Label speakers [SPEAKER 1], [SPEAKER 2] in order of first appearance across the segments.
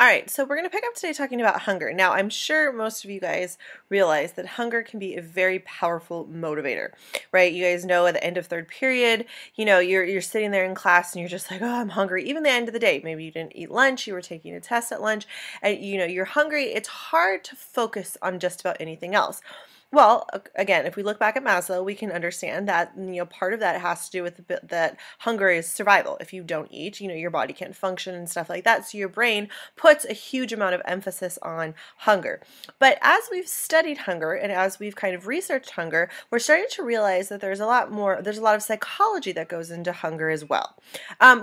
[SPEAKER 1] All right, so we're going to pick up today talking about hunger. Now, I'm sure most of you guys realize that hunger can be a very powerful motivator, right? You guys know at the end of third period, you're sitting there in class and you're just like, oh, I'm hungry. Even the end of the day, maybe you didn't eat lunch, you were taking a test at lunch, and you're hungry. It's hard to focus on just about anything else. Well, again, if we look back at Maslow, we can understand that, part of that has to do with that hunger is survival. If you don't eat, your body can't function and stuff like that. So your brain puts a huge amount of emphasis on hunger. But as we've studied hunger and as we've kind of researched hunger, we're starting to realize that there's a lot of psychology that goes into hunger as well.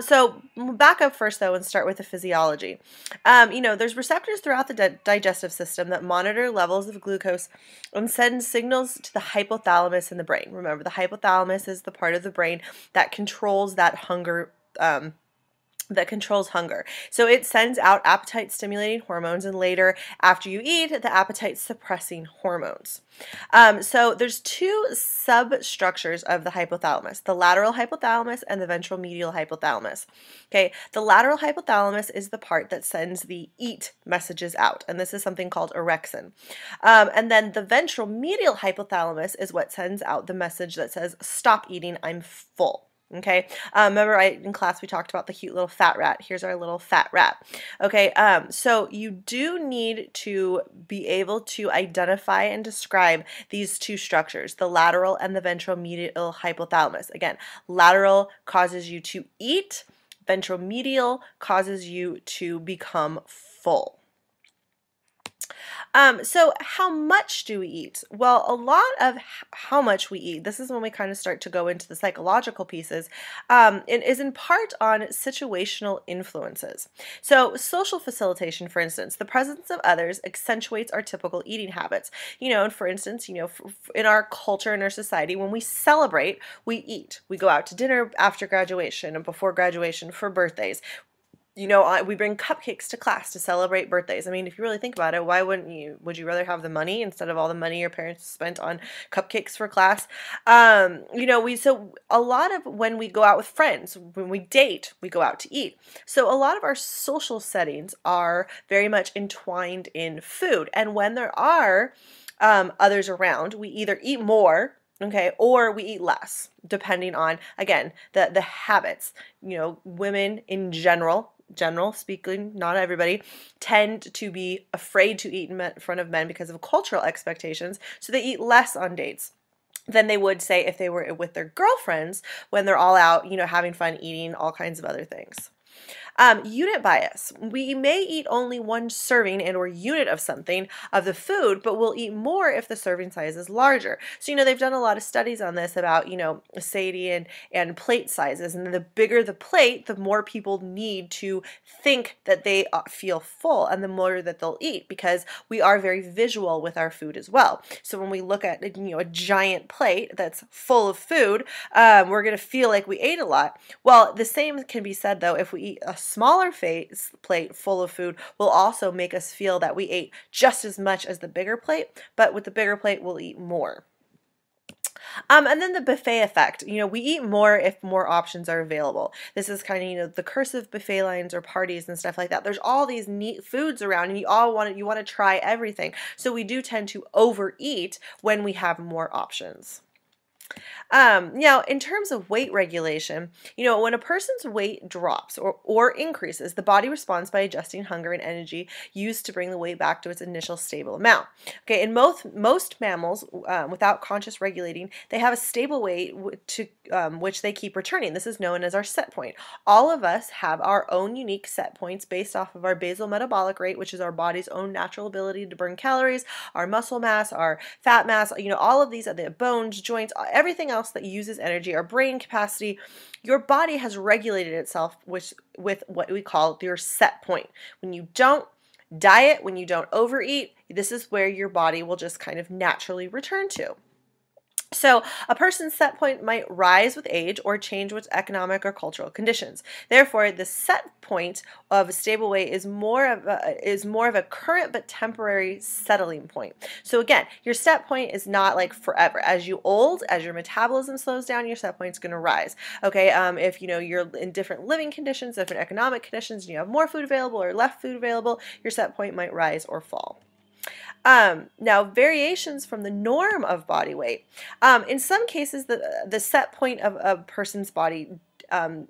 [SPEAKER 1] So we'll back up first though and start with the physiology. There's receptors throughout the digestive system that monitor levels of glucose and send signals to the hypothalamus in the brain. Remember, the hypothalamus is the part of the brain that controls that hunger, that controls hunger. So it sends out appetite stimulating hormones, and later after you eat, the appetite suppressing hormones. So there's two substructures of the hypothalamus, the lateral hypothalamus and the ventral medial hypothalamus. Okay, the lateral hypothalamus is the part that sends the eat messages out, and this is something called orexin. And then the ventral medial hypothalamus is what sends out the message that says, stop eating, I'm full. Okay, remember in class we talked about the cute little fat rat. Here's our little fat rat. Okay, so you do need to be able to identify and describe these two structures, the lateral and the ventral medial hypothalamus. Again, lateral causes you to eat, ventral medial causes you to become full. So how much do we eat? Well, a lot of how much we eat, this is when we kind of start to go into the psychological pieces, it is in part on situational influences. So social facilitation, for instance, the presence of others accentuates our typical eating habits. And for instance, in our culture, in our society, when we celebrate, we eat. We go out to dinner after graduation and before graduation for birthdays. We bring cupcakes to class to celebrate birthdays. I mean, if you really think about it, why wouldn't you? Would you rather have the money instead of all the money your parents spent on cupcakes for class? So a lot of when we go out with friends, when we date, we go out to eat. So a lot of our social settings are very much entwined in food. And when there are others around, we either eat more, okay, or we eat less, depending on, again, the habits. Women in general speaking, not everybody, tend to be afraid to eat in front of men because of cultural expectations, so they eat less on dates than they would, say, if they were with their girlfriends when they're all out, having fun eating all kinds of other things. Unit bias. We may eat only one serving and or unit of something of the food, but we'll eat more if the serving size is larger. So, they've done a lot of studies on this about, satiety and plate sizes. And the bigger the plate, the more people need to think that they feel full and the more that they'll eat, because we are very visual with our food as well. So when we look at, a giant plate that's full of food, we're going to feel like we ate a lot. Well, the same can be said, though, if we eat a smaller plate full of food will also make us feel that we ate just as much as the bigger plate, but with the bigger plate we'll eat more. And then the buffet effect. We eat more if more options are available. This is kind of, the curse of buffet lines or parties and stuff like that. There's all these neat foods around and you want to try everything. So we do tend to overeat when we have more options. Now, in terms of weight regulation, when a person's weight drops or increases, the body responds by adjusting hunger and energy used to bring the weight back to its initial stable amount. Okay, in most mammals, without conscious regulating, they have a stable weight to which they keep returning. This is known as our set point. All of us have our own unique set points based off of our basal metabolic rate, which is our body's own natural ability to burn calories, our muscle mass, our fat mass, all of these are the bones, joints, everything else that uses energy, our brain capacity. Your body has regulated itself with what we call your set point. When you don't diet, when you don't overeat, this is where your body will just kind of naturally return to. So, a person's set point might rise with age or change with economic or cultural conditions. Therefore, the set point of a stable weight is more of a current but temporary settling point. So again, your set point is not like forever. As you old, as your metabolism slows down, your set point's going to rise. Okay, if you know you're in different living conditions, different economic conditions, and you have more food available or less food available, your set point might rise or fall. Now, variations from the norm of body weight. In some cases, the set point of a person's body um,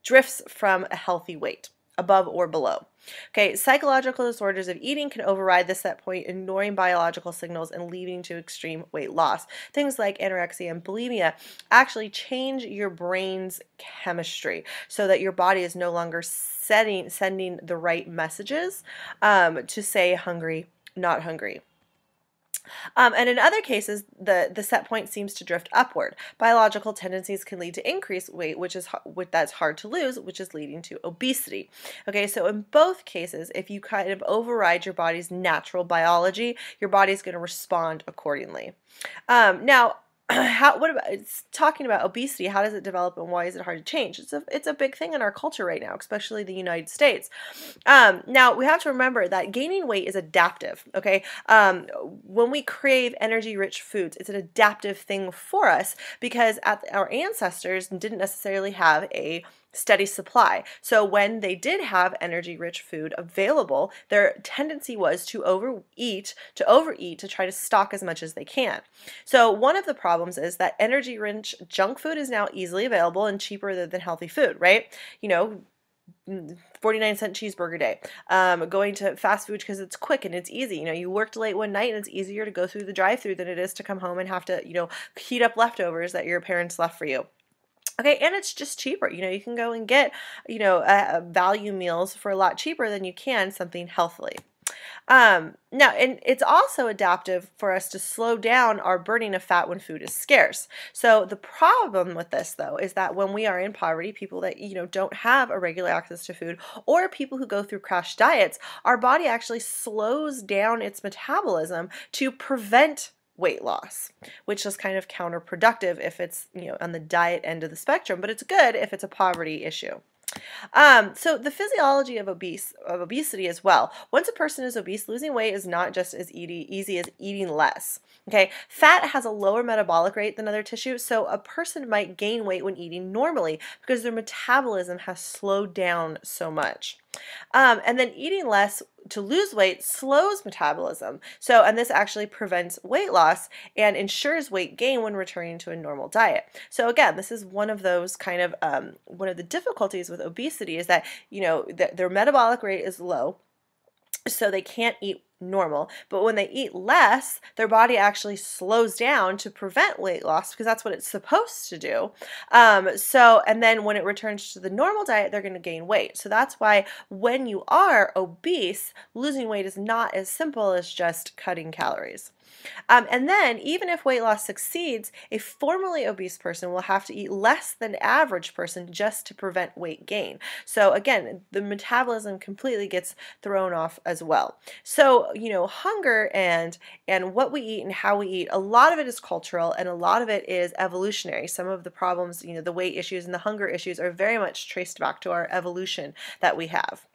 [SPEAKER 1] drifts from a healthy weight, above or below. Okay, psychological disorders of eating can override the set point, ignoring biological signals and leading to extreme weight loss. Things like anorexia and bulimia actually change your brain's chemistry so that your body is no longer sending the right messages to say hungry, not hungry. And in other cases, the set point seems to drift upward. Biological tendencies can lead to increased weight, that's hard to lose, which is leading to obesity. Okay, so in both cases, if you kind of override your body's natural biology, your body's going to respond accordingly. Now, what about it's talking about obesity? How does it develop and why is it hard to change? It's a big thing in our culture right now, especially the United States. Now we have to remember that gaining weight is adaptive. Okay, when we crave energy-rich foods, it's an adaptive thing for us because our ancestors didn't necessarily have a steady supply. So when they did have energy-rich food available, their tendency was to overeat, to try to stock as much as they can. So one of the problems is that energy-rich junk food is now easily available and cheaper than healthy food, right? You know, 49-cent cheeseburger day, going to fast food because it's quick and it's easy. You know, you worked late one night and it's easier to go through the drive-through than it is to come home and have to, you know, heat up leftovers that your parents left for you. Okay, and it's just cheaper. You know, you can go and get, you know, value meals for a lot cheaper than you can something healthily. Now, and it's also adaptive for us to slow down our burning of fat when food is scarce. So the problem with this, though, is that when we are in poverty, people that, you know, don't have a regular access to food, or people who go through crash diets, our body actually slows down its metabolism to prevent weight loss, which is kind of counterproductive if it's, you know, on the diet end of the spectrum, but it's good if it's a poverty issue. So the physiology of obesity as well. Once a person is obese, losing weight is not just as easy as eating less. Okay, fat has a lower metabolic rate than other tissues, so a person might gain weight when eating normally because their metabolism has slowed down so much. And then eating less to lose weight slows metabolism. So, and this actually prevents weight loss and ensures weight gain when returning to a normal diet. So again, this is one of those kind of, one of the difficulties with obesity is that, you know, their metabolic rate is low, so they can't eat normal, but when they eat less, their body actually slows down to prevent weight loss because that's what it's supposed to do. And then when it returns to the normal diet, they're going to gain weight. So that's why when you are obese, losing weight is not as simple as just cutting calories. And then, even if weight loss succeeds, a formerly obese person will have to eat less than the average person just to prevent weight gain. So again, the metabolism completely gets thrown off as well. So, you know, hunger and what we eat and how we eat, a lot of it is cultural and a lot of it is evolutionary. Some of the problems, you know, the weight issues and the hunger issues are very much traced back to our evolution that we have.